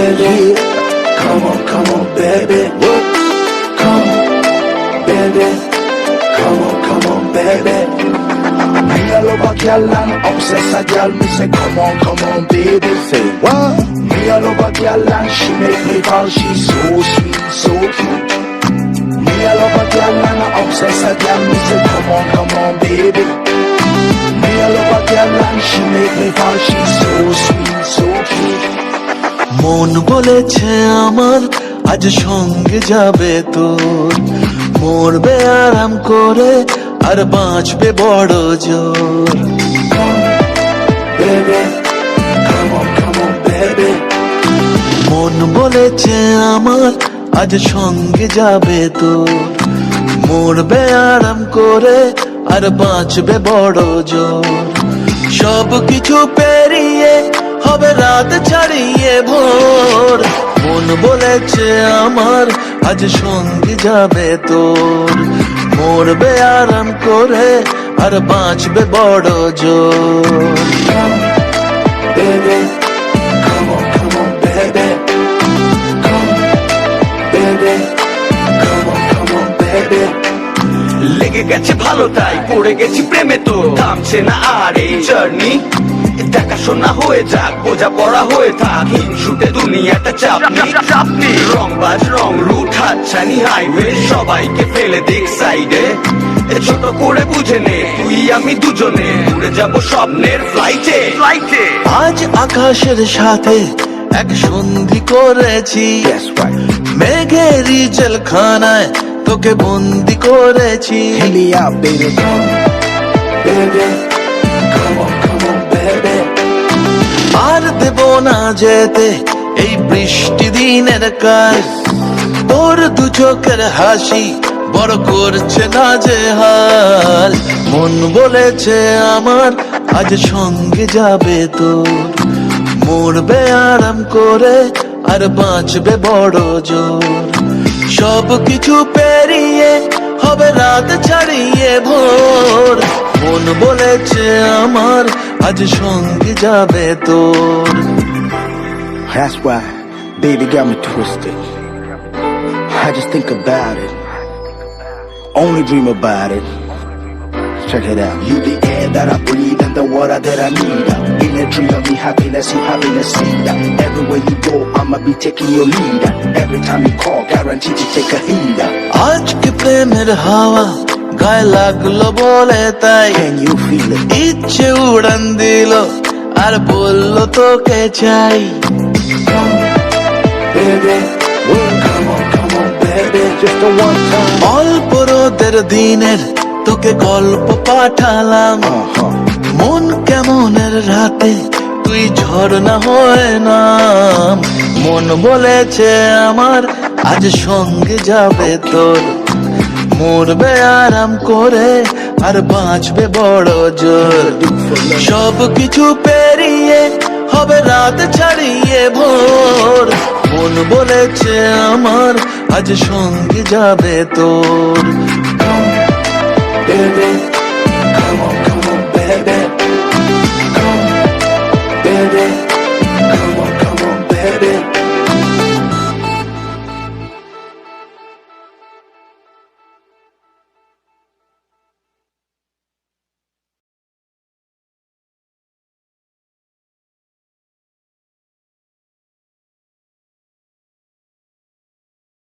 baby. Come on, baby. Come on, baby. Come on, baby. Me a love a girl and obsess a girl. Me say, come on, baby. Say what? Me a love a girl and she make me fall. She's so sweet, so cute. Me a love a girl and I obsess a girl. Me say, come on, baby. Me a love a girl and she make me fall. She's so sweet, so cute. মন বলেছে আমার আজ সঙ্গে যাবে তোর, মরবে আরাম করে আর বাঁচবে বড় জোর। Baby, come on, baby. মন বলেছে আমার আজ সঙ্গে যাবে তোর, মরবে আরাম করে আর বাঁচবে বড় জোর। সব কিছু পেরিয়ে হবে রাত ছাড়িয়ে ভোর, মন বলেছে আমার আজ সঙ্গে যাবে তোর, মরবে আরাম করে আর বাঁচবে বড় জোর। Baby, come on, baby. Come, baby. Come on, baby. লেগে গেছে ভালো তাই পড়ে গেছি প্রেমে, তো থামছে না আর এই জার্নি। দেখাশোনা হয়ে যাক, বোঝা পড়া হয়ে থাক, হিংসুটে দুনিয়াটা চাপনি। রংবাজ রং রুট হাতছানি হাইওয়ে, সবাইকে ফেলে দিক সাইডে। ছোট করে বুঝে নে তুই আমি দুজনে উড়ে যাব স্বপ্নের ফ্লাইটে। আজ আকাশের সাথে এক সন্ধি করেছি, That's right. মেঘেরই জেলখানায় তোকে বন্দি করেছি। Hear me out, baby. Come, baby. Come on, baby. আর দেব না যেতে এই বৃষ্টি দিনের কাল, তোর দু চোখের হাসি বড় করছে না যে হাল। মন বলেছে আমার আজ সঙ্গে যাবে তোর, মরবে আরাম করে আর বাঁচবে বড় জোর। সব কিছু পেরিয়ে হবে রাত ছাড়িয়ে ভোর, মন বলেছে আমার আজ সঙ্গে যাবে তোর। That's why, baby got me twisted. I just think about it, only dream about it. Check it out. You the air that I breathe and the water that I need. In a dream of me happiness, you happiness see. Everywhere you go, I'ma be taking your lead. Every time you call, guaranteed to take a heed. আজকে প্রেমের হাওয়া গায়ে লাগলো বলে তাই, Can you feel it? ইচ্ছে উড়ান দিল আর বললো তোকে চাই। Baby, come on, baby. Just a one time. অল্প রোদের দিনের তোকে গল্প পাঠালাম, মন কেমনের রাতে তুই ঝর্ণা হয়ে নাম। মন বলেছে আমার আজ সঙ্গে যাবে তোর, মরবে আরাম করে আর বাঁচবে বড় জোর। সব কিছু পেরিয়ে হবে রাত ছাড়িয়ে ভোর, মন বলেছে আমার আজ সঙ্গে যাবে তোর,